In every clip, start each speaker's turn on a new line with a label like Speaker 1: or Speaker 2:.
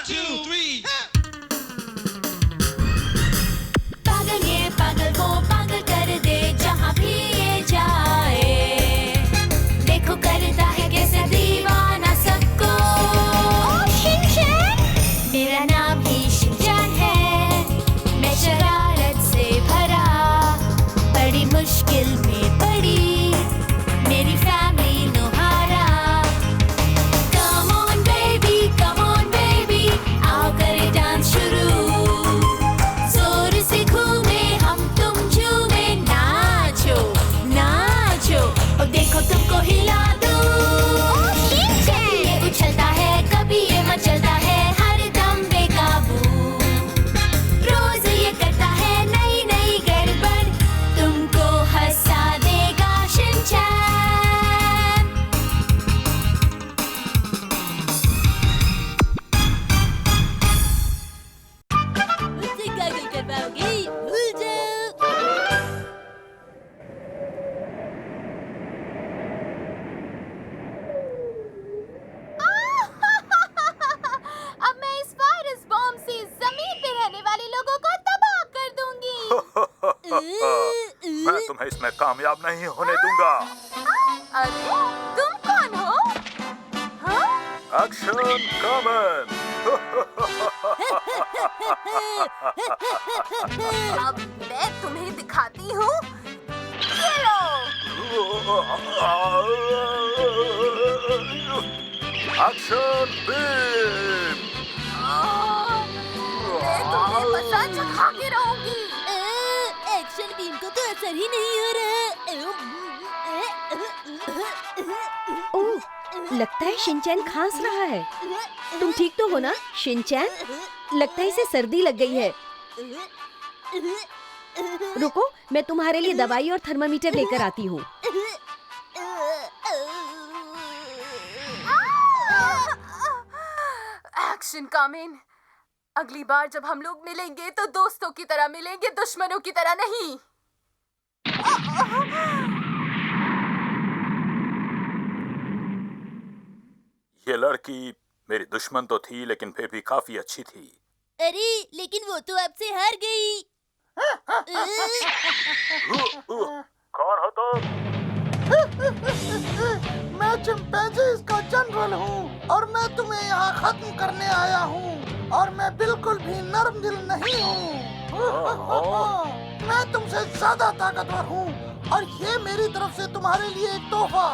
Speaker 1: 2, 3.
Speaker 2: पागल ये पागल वो पागल कर दे जहाँ भी ये जाए। देखो करता है कैसे दीवाना सबको। शिनचैन मेरा नाम ही शिनचैन है। मैं शरारत से भरा बड़ी मुश्किल में पड़ी मेरी फैमिली नुहारा। Come on baby, आओ करे डांस शुरू। जोर से घूमे हम तुम झूमे नाचो नाचो और देखो तुमको हिला दूं। कभी ये उछलता है कभी ये मचलता है हर दम बेकाबू। रोज ये करता है नई नई गड़बड़ तुमको हंसा देगा शिनचैन। मुझसे गागल करवाओगे भूल जाओ। अब मैं इस वायरस बॉम्ब से जमीन पे रहने वाले लोगों को तबाह कर दूंगी।
Speaker 3: मैं तुम्हें इसमें कामयाब नहीं होने दूंगा।
Speaker 2: अरे तुम कौन हो? हाँ?
Speaker 3: एक्शन कमन।
Speaker 2: अब मैं तुम्हें दिखाती हूँ। ये लो।
Speaker 3: Action beam.
Speaker 2: मैं तुम्हें पसंद चखा के रहूंगी।
Speaker 4: एक्शन बीम को तो असर ही नहीं हो रहा।
Speaker 5: ओह, लगता है शिनचैन खांस रहा है। तुम ठीक तो हो ना शिनचैन? लगता है इसे सर्दी लग गई है। रुको, मैं तुम्हारे लिए दवाई और थर्मामीटर लेकर आती हूँ।
Speaker 2: एक्शन कामिन। अगली बार जब हम लोग मिलेंगे तो दोस्तों की तरह मिलेंगे, दुश्मनों की तरह नहीं।
Speaker 3: ये लड़की मेरी दुश्मन तो थी लेकिन फिर भी काफी अच्छी थी।
Speaker 4: अरे लेकिन वो तो आपसे हार गई।
Speaker 3: कौन हो तुम?
Speaker 6: मैं चिंपैंजीज का जनरल हूँ और मैं तुम्हें यहाँ खत्म करने आया हूँ और मैं बिल्कुल भी नर्म दिल नहीं हूँ। मैं तुमसे ज्यादा ताकतवर हूँ और ये मेरी तरफ से तुम्हारे लिए एक तोहफा।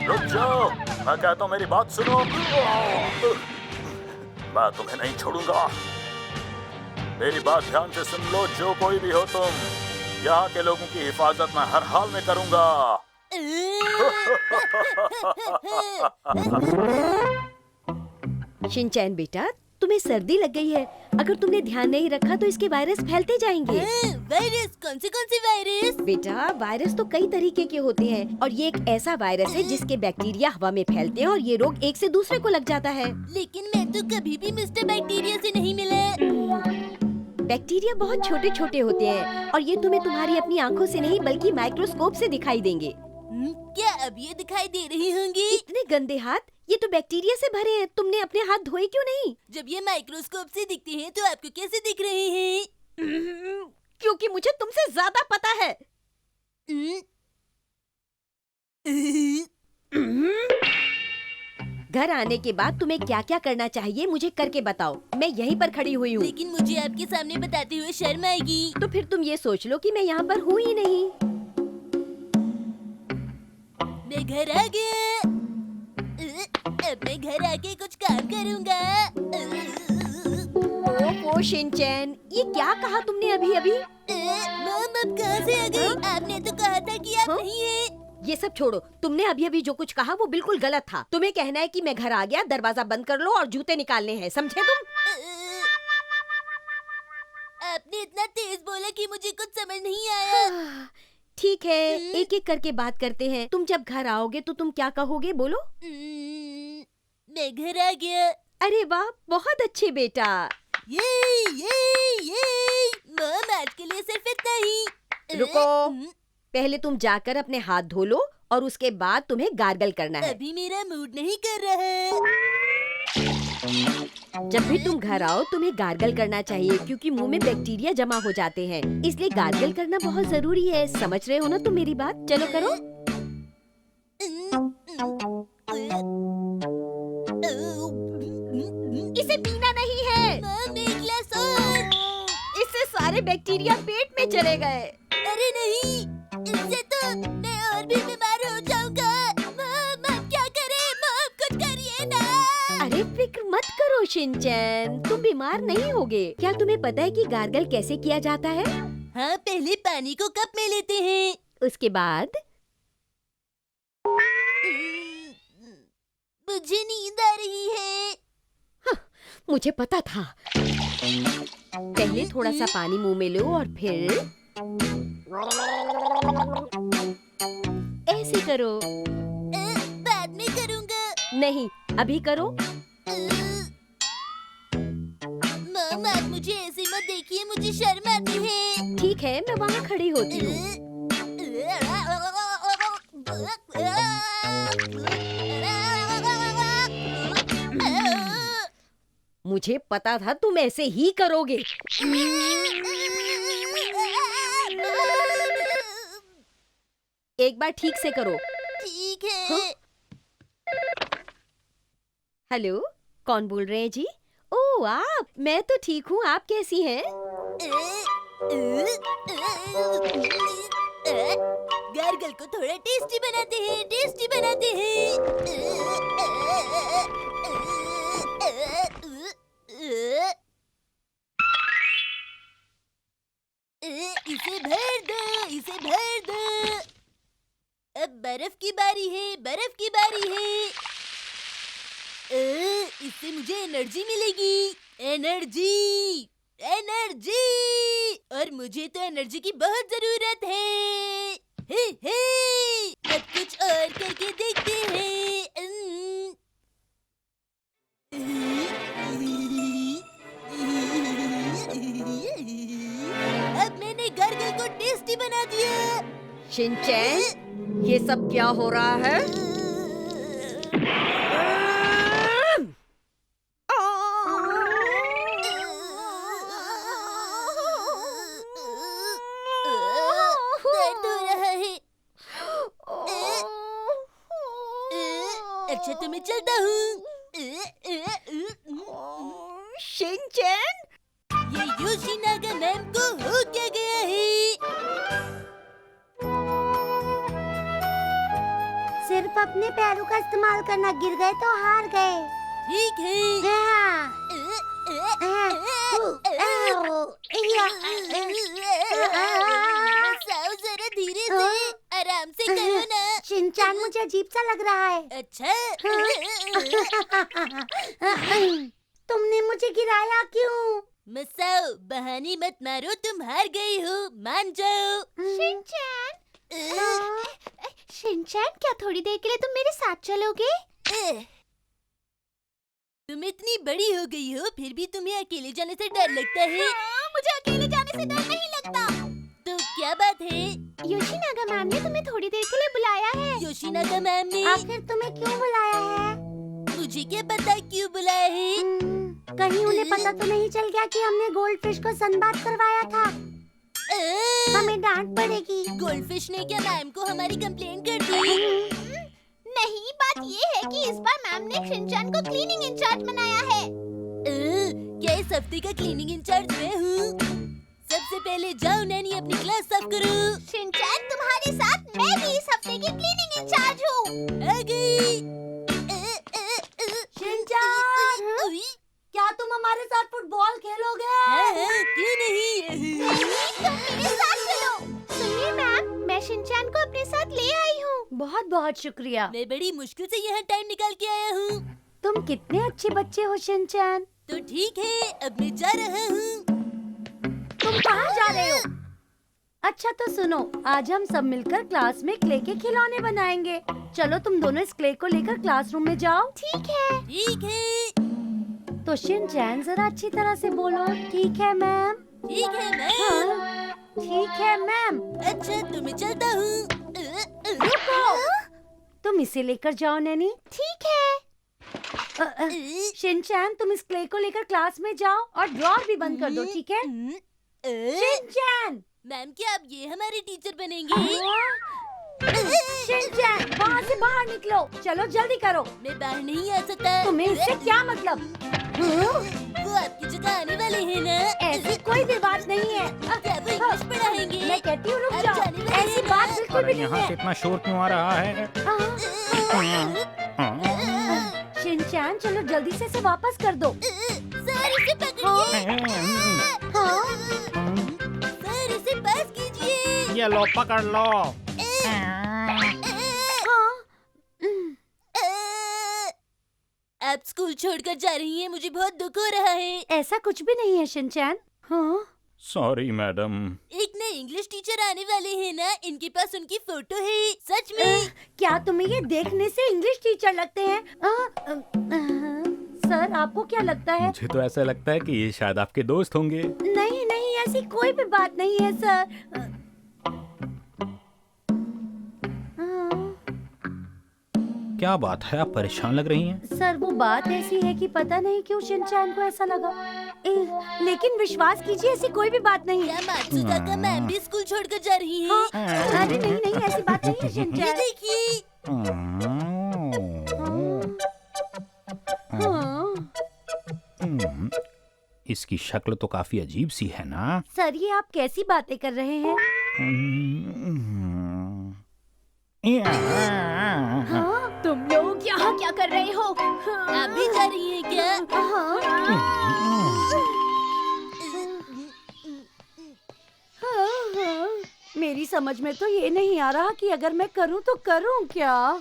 Speaker 3: रुक जाओ, मैं कहता हूँ मेरी बात सुनो। मैं तुम्हें नहीं छोड़ूंगा। मेरी बात ध्यान से सुन लो, जो कोई भी हो तुम, यहाँ के लोगों की हिफाजत मैं हर हाल में करूंगा।
Speaker 5: शिनचैन बेटा, तुम्हें सर्दी लग गई है। अगर तुमने ध्यान नहीं रखा तो इसके वायरस फैलते जाएंगे।
Speaker 4: वायरस? कौन से वायरस?
Speaker 5: बेटा, वायरस तो कई तरीके के होते हैं और ये एक ऐसा वायरस है जिसके बैक्टीरिया हवा में फैलते हैं और ये रोग एक से दूसरे को लग जाता है।
Speaker 4: लेकिन मैं तो कभी भी मिस्टर बैक्टीरिया से नहीं मिला।
Speaker 5: बैक्टीरिया बहुत छोटे छोटे होते हैं और ये तुम्हें तुम्हारी अपनी आँखों से नहीं बल्कि माइक्रोस्कोप से दिखाई देंगे।
Speaker 4: क्या अब ये दिखाई दे रही होंगी?
Speaker 5: इतने गंदे हाथ, ये तो बैक्टीरिया से भरे हैं। तुमने अपने हाथ धोए क्यों नहीं?
Speaker 4: जब ये माइक्रोस्कोप से दिखते हैं तो आपको कैसे दिख रहे हैं?
Speaker 5: क्योंकि मुझे तुमसे ज्यादा पता है। घर आने के बाद तुम्हें क्या क्या करना चाहिए मुझे करके बताओ। मैं यहीं पर खड़ी हुई हूँ।
Speaker 4: लेकिन मुझे आपके सामने बताते हुए शर्म आएगी।
Speaker 5: तो फिर तुम ये सोच लो कि मैं यहाँ पर हूँ ही नहीं।
Speaker 4: मैं घर आ गया। अब मैं घर आके कुछ काम करूँगा।
Speaker 5: ओह शिनचैन, ये क्या कहा तुमने अभी अभी?
Speaker 4: मॉम अब कहाँ से आ गई? आपने तो कहा था कि आप नहीं हैं।
Speaker 5: ये सब छोड़ो, तुमने अभी अभी जो कुछ कहा वो बिल्कुल गलत था। तुम्हें कहना है कि मैं घर आ गया, दरवाजा बंद कर लो और जूते निकालने हैं, समझे तुम?
Speaker 4: आपने इतना तेज बोला कि मुझे कुछ समझ नहीं आया।
Speaker 5: ठीक है, एक एक करके बात करते हैं। तुम जब घर आओगे तो तुम क्या कहोगे, बोलो?
Speaker 4: मैं घर आ गया।
Speaker 5: अरे वाह, बहुत अच्छे बेटा।
Speaker 4: ये मॉम आज के लिए सिर्फ इतना ही।
Speaker 5: रुको, पहले तुम जाकर अपने हाथ धो लो और उसके बाद तुम्हें गार्गल करना है।
Speaker 4: अभी मेरा मूड नहीं कर रहा है।
Speaker 5: जब भी तुम घर आओ तुम्हें गार्गल करना चाहिए क्योंकि मुंह में बैक्टीरिया जमा हो जाते हैं, इसलिए गार्गल करना बहुत जरूरी है। समझ रहे हो ना तुम मेरी बात? चलो करो। इसे पीना नहीं है।
Speaker 4: मम, एक गिलास और।
Speaker 5: इससे सारे बैक्टीरिया पेट में चले गए।
Speaker 4: अरे नहीं, इससे तो मैं और भी बीमार हो जाऊंगा। मम, अब क्या करें? मम, कुछ करिए ना।
Speaker 5: अरे फिक्र मत करो शिनचैन, तुम बीमार नहीं होगे। क्या तुम्हें पता है कि गार्गल कैसे किया जाता है?
Speaker 4: हाँ, पहले पानी को कप में लेते हैं।
Speaker 5: उसके बाद
Speaker 4: मुझे नींद आ रही है।
Speaker 5: मुझे पता था। पहले थोड़ा सा पानी मुंह में लो और फिर ऐसे करो।
Speaker 4: बाद में करूँगा।
Speaker 5: नहीं, अभी करो।
Speaker 4: मम, आप मुझे ऐसे मत देखिए, मुझे शर्म आती है।
Speaker 5: ठीक है, मैं वहाँ खड़ी होती हूँ। मुझे पता था तुम ऐसे ही करोगे। एक बार ठीक से करो।
Speaker 4: ठीक है।
Speaker 5: हेलो, कौन बोल रहे हैं जी? ओह आप, मैं तो ठीक हूँ, आप कैसी हैं?
Speaker 4: गार्गल को थोड़ा टेस्टी बनाते हैं, टेस्टी बनाते हैं। इसे भर दो, इसे भर दो। अब बर्फ की बारी है, बर्फ की बारी है। इससे मुझे एनर्जी मिलेगी। Energy, energy. और मुझे तो एनर्जी की बहुत जरूरत है। हे, अब कुछ और करके देखते हैं। अब मैंने गार्गल को टेस्टी बना दिया।
Speaker 5: शिनचैन, ये सब क्या हो रहा है?
Speaker 4: दर्द हो रहा है। अच्छा तो मैं चलता हूँ।
Speaker 5: शिनचैन,
Speaker 4: ये योशिनागा मैम को हो क्या गया है?
Speaker 1: सिर्फ अपने पैरों का इस्तेमाल करना, गिर गए तो हार गए।
Speaker 4: ठीक है। बसाओ जरा धीरे से, आराम से करो ना।
Speaker 1: शिनचैन, मुझे अजीब सा लग रहा है।
Speaker 4: अच्छा।
Speaker 1: तुमने मुझे गिराया क्यों?
Speaker 4: मसाओ, बहाने मत मारो, तुम हार गई हो, मान जाओ।
Speaker 1: शिनचैन, शिनचैन, क्या थोड़ी देर के लिए तुम मेरे साथ चलोगे?
Speaker 4: तुम इतनी बड़ी हो गई हो, फिर भी तुम्हें अकेले जाने से डर लगता है? मुझे अकेले जाने से डर नहीं लगता। तो क्या बात है?
Speaker 1: योशिनागा मैम ने तुम्हें थोड़ी देर के लिए बुलाया है।
Speaker 4: योशिनागा मैम ने
Speaker 1: आखिर तुम्हें क्यों बुलाया है?
Speaker 4: मुझे क्या पता क्यों बुलाया है।
Speaker 1: कहीं उन्हें पता तो नहीं चल गया कि हमने गोल्ड फिश को सनबाथ करवाया था? हमें डांट पड़ेगी।
Speaker 4: गोल्डफिश ने क्या मैम को हमारी कंप्लेंट कर दी?
Speaker 1: नहीं, बात ये है कि इस बार मैम ने शिनचैन को क्लीनिंग इंचार्ज बनाया है।
Speaker 4: क्या इस हफ्ते का क्लीनिंग इंचार्ज मैं हूँ? सबसे पहले जाओ नैनी अपनी क्लास साफ करो।
Speaker 1: शिनचैन, तुम्हारे साथ मैं भी इस हफ्ते की क्लीनिंग इंचार्ज हूँ।
Speaker 4: आ गई।
Speaker 1: शिनचैन, क्या तुम हमारे साथ फुटबॉल खेलोगे?
Speaker 4: क्यों नहीं?
Speaker 1: तुम मेरे साथ चलो। सुनिए मैम, मैं शिनचैन को अपने साथ ले आई हूँ।
Speaker 5: बहुत बहुत शुक्रिया।
Speaker 4: मैं बड़ी मुश्किल से यहाँ टाइम निकाल के आया हूँ।
Speaker 1: तुम कितने अच्छे बच्चे हो शिनचैन।
Speaker 4: तो ठीक है, अब मैं जा रहा हूँ।
Speaker 1: तुम कहाँ जा रहे हो? अच्छा तो सुनो, आज हम सब मिलकर क्लास में क्ले के खिलौने बनाएंगे। चलो तुम दोनों इस क्ले को लेकर क्लासरूम में जाओ। ठीक है।
Speaker 4: ठीक है।
Speaker 1: तो शिनचैन, जरा अच्छी तरह से बोलो। ठीक है मैम।
Speaker 4: ठीक है मैम।
Speaker 1: हाँ, ठीक है मैम।
Speaker 4: अच्छा तो मैं चलता हूँ।
Speaker 1: रुको, तुम इसे लेकर जाओ नैनी। ठीक है। शिनचैन, तुम इस क्ले को लेकर क्लास में जाओ और ड्रॉर भी बंद कर दो, ठीक है? शिनचैन!
Speaker 4: मैम, क्या आप ये हमारे टीचर बनेंगे?
Speaker 1: शिनचैन, वहाँ से बाहर निकलो। चलो जल्दी करो।
Speaker 4: मैं बाहर नहीं आ सकता।
Speaker 1: तुम्हें इससे क्या मतलब?
Speaker 4: वो आपकी जगह आने वाले हैं ना?
Speaker 1: ऐसी कोई भी बात नहीं है।
Speaker 4: क्या वो इंग्लिश पढ़ाएंगे?
Speaker 1: मैं कहती हूँ रुक
Speaker 4: आप
Speaker 1: जाओ।
Speaker 4: जाने वाले
Speaker 1: ऐसी
Speaker 4: हैं
Speaker 1: बात
Speaker 4: ना?
Speaker 1: बिल्कुल भी
Speaker 3: अरे
Speaker 1: नहीं
Speaker 3: यहाँ से
Speaker 1: है।
Speaker 3: इतना शोर क्यों आ रहा है?
Speaker 1: शिनचैन, चलो जल्दी से इसे वापस कर दो।
Speaker 4: सर, इसे पकड़िए।
Speaker 1: हाँ?
Speaker 4: सर, इसे पास कीजिए।
Speaker 3: ये लो, पकड़ लो।
Speaker 1: हाँ?
Speaker 4: आप स्कूल छोड़कर जा रही हैं, मुझे बहुत दुख हो रहा है।
Speaker 1: ऐसा कुछ भी नहीं है शिनचैन। हाँ?
Speaker 3: Sorry madam.
Speaker 4: एक नए इंग्लिश टीचर आने वाले हैं ना, इनके पास उनकी फोटो है। सच में।
Speaker 1: क्या तुम्हें ये देखने से इंग्लिश टीचर लगते हैं? सर, आपको क्या लगता है?
Speaker 3: मुझे तो ऐसा लगता है कि ये शायद आपके दोस्त होंगे।
Speaker 1: नहीं नहीं, ऐसी कोई भी बात नहीं है सर।
Speaker 3: क्या बात है, आप परेशान लग रही हैं?
Speaker 1: सर, वो बात ऐसी है कि पता नहीं क्यों शिनचैन को ऐसा लगा। लेकिन विश्वास कीजिए, ऐसी कोई भी बात नहीं है।
Speaker 4: क्या मात्सुका का मैम भी स्कूल छोड़कर जा रही है?
Speaker 1: हाँ? अरे नहीं नहीं, ऐसी बात नहीं है
Speaker 4: ये
Speaker 1: शिनचैन।
Speaker 4: देखिए।
Speaker 1: हाँ?
Speaker 3: इसकी शक्ल तो काफी अजीब सी है ना?
Speaker 1: सर, ये आप कैसी बातें कर रहे हैं? हाँ?
Speaker 5: तुम लोग यहाँ क्या कर रहे हो?
Speaker 4: आप भी जा रही हैं क्या?
Speaker 1: हाँ? मेरी समझ में तो ये नहीं आ रहा कि अगर मैं करूँ तो करूँ क्या?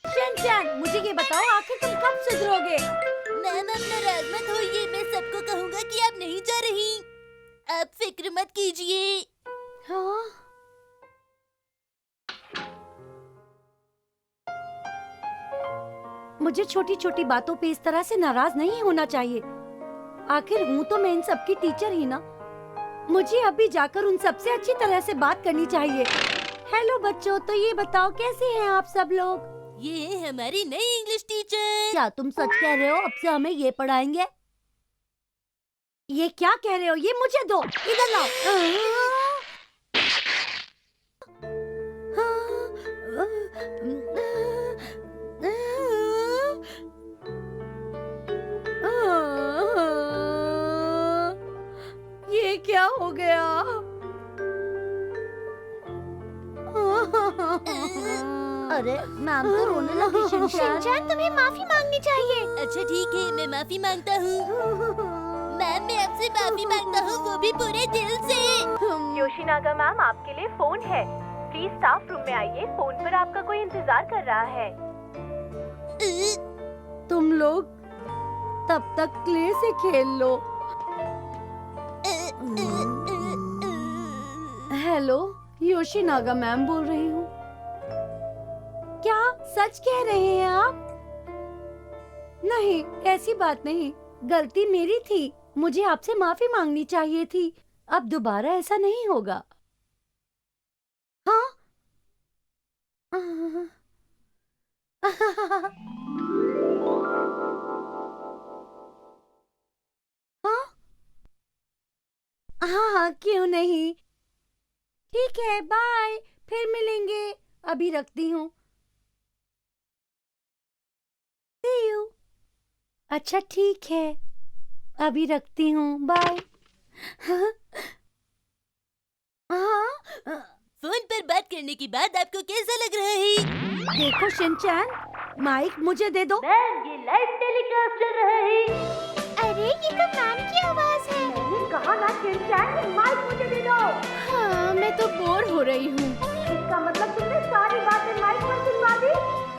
Speaker 1: शिनचैन, मुझे ये बताओ, आखिर तुम कब सुधरोगे?
Speaker 4: मैम, आप नाराज मत होइए, मैं सबको कहूँगा कि आप नहीं जा रही। आप फिक्र मत कीजिए।
Speaker 1: हाँ? मुझे छोटी छोटी बातों पे इस तरह से नाराज नहीं होना चाहिए। आखिर हूँ तो मैं इन सबकी टीचर ही ना। मुझे अभी जाकर उन सबसे अच्छी तरह से बात करनी चाहिए। हेलो बच्चों, तो ये बताओ कैसे हैं आप सब लोग?
Speaker 4: ये है हमारी नई इंग्लिश टीचर।
Speaker 1: क्या तुम सच कह रहे हो? अब से हमें ये पढ़ाएंगे? ये क्या कह रहे हो? ये मुझे दो, इधर लाओ। ये क्या हो गया? अरे मैम तो रोने लगी। शिनचैन, तुम्हें माफी मांगनी चाहिए।
Speaker 4: अच्छा ठीक है, मैं माफी मांगता हूँ। मैम, मैं आपसे माफी मांगता हूँ, वो भी पूरे दिल से।
Speaker 7: योशिनागा मैम, आपके लिए फोन है। प्लीज स्टाफ रूम में आइए, फोन पर आपका कोई इंतजार कर रहा है।
Speaker 1: तुम लोग तब तक क्ले से खेल लो। हेलो, योशिनागा मैम बोल रही हूँ। क्या सच कह रहे हैं आप? नहीं, ऐसी बात नहीं, गलती मेरी थी। मुझे आपसे माफी मांगनी चाहिए थी। अब दोबारा ऐसा नहीं होगा। हाँ? हाँ? हाँ, क्यों नहीं। ठीक है, बाय, फिर मिलेंगे। अभी रखती हूँ। See you। अच्छा ठीक है, अभी रखती हूँ, बाय। हाँ?
Speaker 4: फोन पर बात करने के बाद आपको कैसा लग रहा है?
Speaker 1: देखो शिनचैन, माइक मुझे दे दो।
Speaker 4: मैम, ये लाइव टेलीकास्ट चल रहा है।
Speaker 1: अरे ये तो मैम की आवाज है। मैंने कहा ना शिनचैन, माइक मुझे दे दो।
Speaker 5: हाँ, मैं तो बोर हो रही हूँ।
Speaker 1: इसका मतलब तुमने सारी बातें माइक पर सुनवा दी?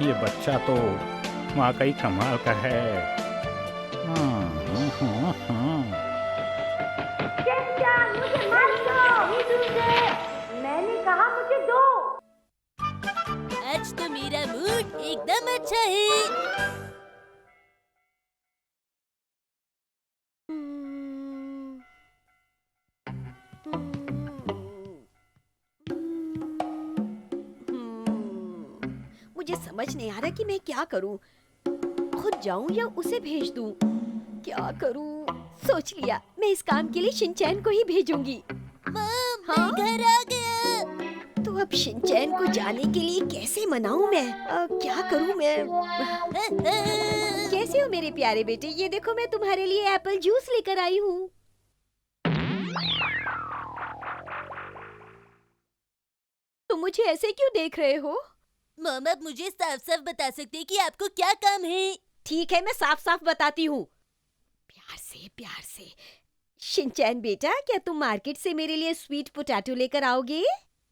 Speaker 3: ये बच्चा तो वाकई कमाल का है।
Speaker 1: शिनचैन, मुझे माइक दो। नहीं दूंगे। मैंने कहा मुझे दो।
Speaker 4: आज तो मेरा मूड एकदम अच्छा है।
Speaker 5: मुझे समझ नहीं आ रहा कि मैं क्या करूं। खुद जाऊं या उसे भेज दूं? क्या करूं? सोच लिया, मैं इस काम के लिए शिनचैन को ही भेजूंगी।
Speaker 4: मॉम,
Speaker 5: हाँ?
Speaker 4: मैं घर आ गया।
Speaker 5: तो अब शिनचैन को जाने के लिए कैसे मनाऊं मैं? क्या करूं मैं? कैसे हो मेरे प्यारे बेटे? ये देखो, मैं तुम्हारे लिए एप्पल जूस लेकर आई हूँ। तुम मुझे ऐसे क्यों देख रहे हो?
Speaker 4: मॉम, आप मुझे साफ साफ बता सकते हैं कि आपको क्या काम है?
Speaker 5: ठीक है, मैं साफ साफ बताती हूँ। प्यार से, प्यार से। शिनचैन बेटा, क्या तुम मार्केट से मेरे लिए स्वीट पोटैटो लेकर आओगे?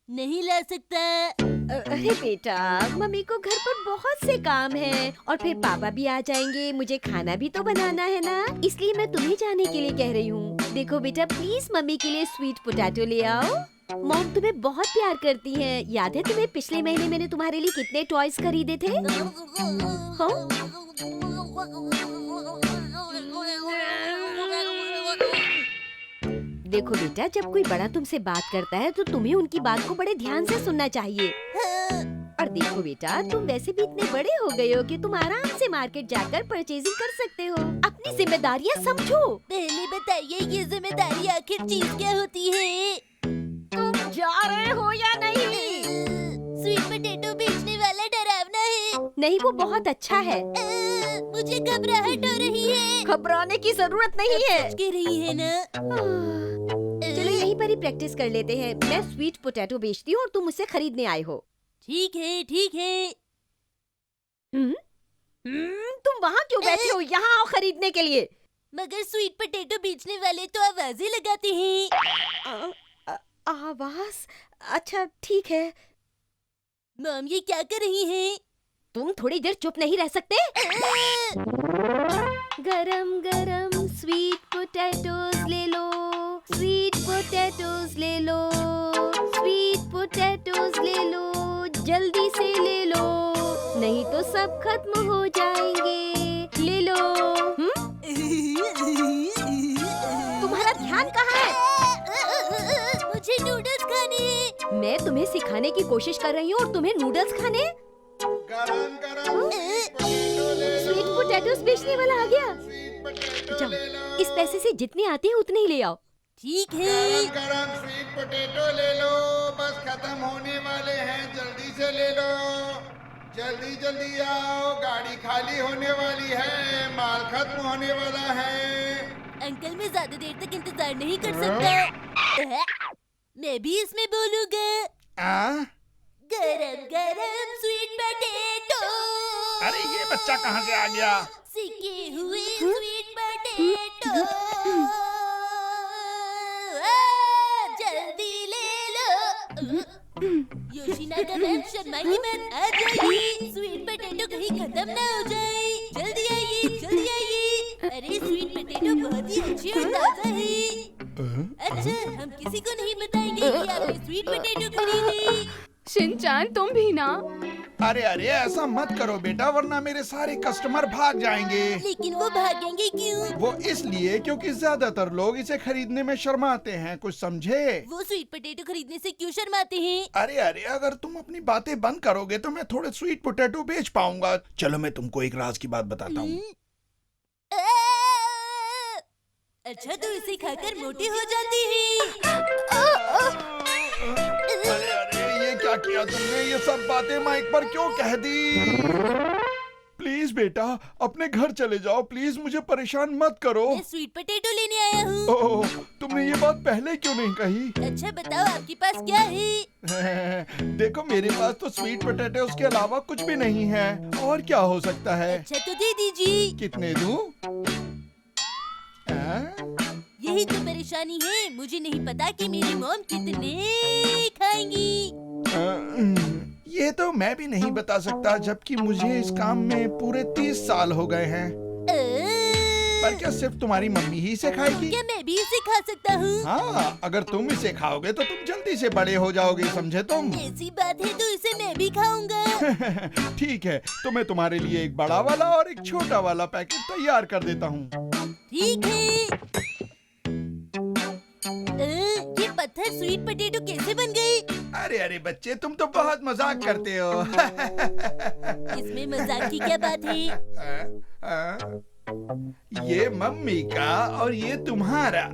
Speaker 4: नहीं ला सकता।
Speaker 5: अरे बेटा, मम्मी को घर पर बहुत से काम हैं और फिर पापा भी आ जाएंगे, मुझे खाना भी तो बनाना है ना, इसलिए मैं तुम्हें जाने के लिए कह रही हूँ। देखो बेटा, प्लीज मम्मी के लिए स्वीट पोटैटो ले आओ। मॉम तुम्हें बहुत प्यार करती है। याद है तुम्हें पिछले महीने मैंने तुम्हारे लिए कितने टॉयज खरीदे थे? हाँ? देखो बेटा, जब कोई बड़ा तुमसे बात करता है तो तुम्हें उनकी बात को बड़े ध्यान से सुनना चाहिए। और देखो बेटा, तुम वैसे भी इतने बड़े हो गए हो कि तुम आराम से मार्केट जाकर परचेजिंग कर सकते हो। अपनी जिम्मेदारियाँ समझो।
Speaker 4: पहले बताइए, ये जिम्मेदारी आखिर चीज क्या होती है?
Speaker 5: तुम जा रहे हो या नहीं?
Speaker 4: स्वीट पोटैटो बेचने वाला डरावना है।
Speaker 5: नहीं, वो बहुत अच्छा है।
Speaker 4: मुझे घबराहट हो रही है।
Speaker 5: घबराने की जरूरत नहीं है।
Speaker 4: कह रही है ना?
Speaker 5: चलो यहीं पर ही प्रैक्टिस कर लेते हैं। मैं स्वीट पोटैटो बेचती हूँ और तुम मुझसे खरीदने आए हो।
Speaker 4: ठीक है, ठीक है।
Speaker 5: तुम वहाँ क्यों बैठे हो? यहाँ आओ खरीदने के लिए।
Speaker 4: मगर स्वीट पोटैटो बेचने वाले तो आवाजें लगाते हैं।
Speaker 5: आवाज? अच्छा ठीक है।
Speaker 4: मॉम, ये क्या कर रही हैं?
Speaker 5: तुम थोड़ी देर चुप नहीं रह सकते? गरम गरम स्वीट पोटैटोज ले लो, स्वीट पोटैटोज ले लो, स्वीट पोटैटोज ले लो, जल्दी से ले लो, नहीं तो सब खत्म हो जाएंगे। ले लो। तुम्हारा ध्यान कहाँ है?
Speaker 4: मुझे नूडल्स खाने हैं।
Speaker 5: मैं तुम्हें सिखाने की कोशिश कर रही हूँ और तुम्हें नूडल्स खाने?
Speaker 6: गरम गरम
Speaker 5: स्वीट पोटैटोज बेचने वाला आ गया। जाओ, इस पैसे से जितने आते हैं उतने ही ले आओ।
Speaker 4: ठीक है।
Speaker 6: गरम स्वीट पोटैटो ले लो, बस खत्म होने वाले हैं, जल्दी से ले लो, जल्दी जल्दी आओ, गाड़ी खाली होने वाली है, माल खत्म होने वाला है।
Speaker 4: अंकल, मैं ज्यादा देर तक इंतजार नहीं कर सकता। मैं भी इसमें बोलूँगा। गरम गरम स्वीट पोटैटो।
Speaker 3: अरे ये बच्चा कहाँ से आ गया?
Speaker 4: सिके हुए स्वीट पोटैटो। जल्दी ले लो। योशिनागा मैम, शर्माइए मत, आ जाइए। स्वीट पोटैटो कहीं खत्म ना हो जाए। जल्दी आइए, जल्दी आइए। अरे स्वीट पोटैटो बहुत ही अच्छे और ताजा है। अच्छा, हम किसी को नहीं बताएंगे कि आपने स्वीट पोटैटो खरीदी।
Speaker 1: शिनचैन, तुम भी ना?
Speaker 6: अरे अरे, ऐसा मत करो बेटा, वरना मेरे सारे कस्टमर भाग जाएंगे।
Speaker 4: लेकिन वो भागेंगे क्यों?
Speaker 6: वो इसलिए क्योंकि ज्यादातर लोग इसे खरीदने में शर्माते हैं, कुछ समझे?
Speaker 4: वो स्वीट पोटैटो खरीदने से क्यों शर्माते हैं?
Speaker 6: अरे अरे, अगर तुम अपनी बातें बंद करोगे तो मैं थोड़े स्वीट पोटैटो बेच पाऊंगा। चलो मैं तुमको एक राज की बात बताता हूँ।
Speaker 4: अच्छा, तो इसे खाकर मोटे हो जाते हैं।
Speaker 6: अरे अरे, ये क्या किया तुमने? ये सब बातें माइक पर क्यों कह दी? प्लीज बेटा, अपने घर चले जाओ, प्लीज मुझे परेशान मत करो।
Speaker 4: मैं स्वीट पोटैटो लेने आया हूँ।
Speaker 6: ओह, तुमने ये बात पहले क्यों नहीं कही?
Speaker 4: अच्छा बताओ, आपके पास क्या है?
Speaker 6: देखो, मेरे पास तो स्वीट पोटैटो के अलावा कुछ भी नहीं है। और क्या हो सकता है?
Speaker 4: अच्छा तो दे दीजिए।
Speaker 6: कितने दूं?
Speaker 4: यही तो परेशानी है, मुझे नहीं पता कि मेरी मॉम कितने खाएंगी।
Speaker 6: ये तो मैं भी नहीं बता सकता, जबकि मुझे इस काम में पूरे 30 साल हो गए हैं। पर क्या सिर्फ तुम्हारी मम्मी ही इसे खाएगी?
Speaker 4: क्या मैं भी इसे खा सकता हूँ?
Speaker 6: हाँ, अगर तुम इसे खाओगे तो तुम जल्दी से बड़े हो जाओगे, समझे तुम?
Speaker 4: ऐसी बात है तो इसे मैं भी खाऊंगा।
Speaker 6: ठीक है, तो मैं तुम्हारे लिए एक बड़ा वाला और एक छोटा वाला पैकेट तैयार कर देता हूँ।
Speaker 4: ठीक है। ये पत्थर स्वीट पोटैटो कैसे बन गए?
Speaker 8: अरे अरे बच्चे, तुम तो बहुत मजाक करते हो।
Speaker 4: इसमें मजाक की क्या बात है?
Speaker 8: ये मम्मी का और ये तुम्हारा।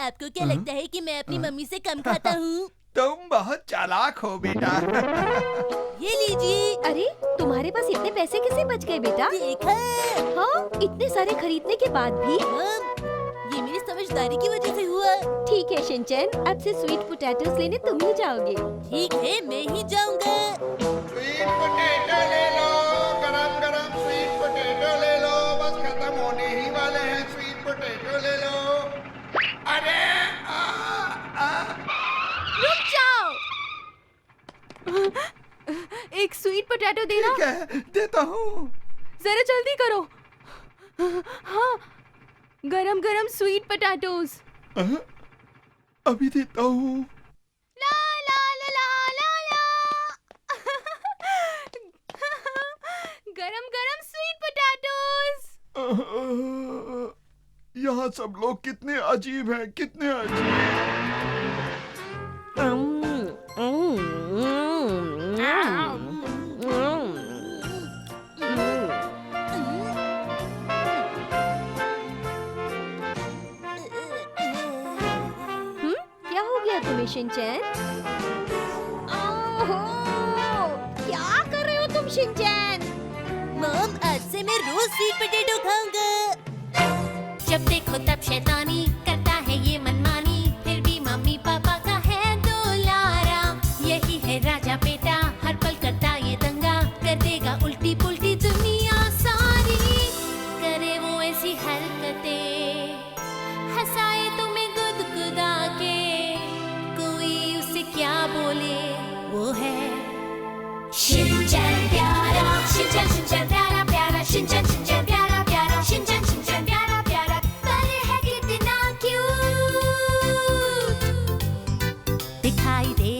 Speaker 4: आपको क्या लगता है कि मैं अपनी मम्मी से कम खाता हूँ?
Speaker 8: तुम बहुत चालाक हो बेटा।
Speaker 4: ये लीजिए।
Speaker 5: अरे तुम्हारे पास इतने पैसे कैसे बच गए बेटा?
Speaker 4: देखा?
Speaker 5: हाँ, इतने सारे खरीदने के बाद भी।
Speaker 4: ये मेरी समझदारी की वजह से हुआ।
Speaker 5: ठीक है शिनचैन, अब से स्वीट पोटैटोस लेने तुम ही जाओगे।
Speaker 4: ठीक है, मैं ही जाऊंगा।
Speaker 8: स्वीट पोटैटो ले लो, गरम गरम स्वीट पोटैटो ले लो, बस खत्म होने ही वाले हैं। स्वीट पोटैटो ले लो। अरे
Speaker 1: रुक जाओ। एक स्वीट पोटैटो देना।
Speaker 8: ठीक है, देता हूँ।
Speaker 1: जरा जल्दी करो। हाँ, गरम गरम स्वीट पोटैटोस।
Speaker 8: अभी देता हूँ।
Speaker 1: ला ला ला ला ला ला। गरम गरम स्वीट पोटैटोस।
Speaker 8: यहाँ सब लोग कितने अजीब हैं, कितने अजीब।
Speaker 5: क्या हो गया तुम्हें शिनचैन? ओहो, क्या कर रहे हो तुम शिनचैन?
Speaker 4: मॉम, आज से मैं रोज स्वीट पोटैटो खाऊंगा।
Speaker 2: जब देखो तब शैतानी करता है ये मनमानी, फिर भी मम्मी पापा का है दुलारा। यही है राजा बेटा, हर पल करता ये दंगा, कर देगा उल्टी पुल्टी दुनिया सारी। करे वो ऐसी हरकतें, हंसाए तुम्हें गुदगुदा के, कोई उसे क्या बोले, वो है शिनचैन प्यारा। शिनचैन शिनचैन प्यारा प्यारा, शिनचैन शिनचैन प्यारा प्यारा, शिनचैन शिनचैन प्यारा प्यारा। पर है कितना क्यूट, दिखाई दे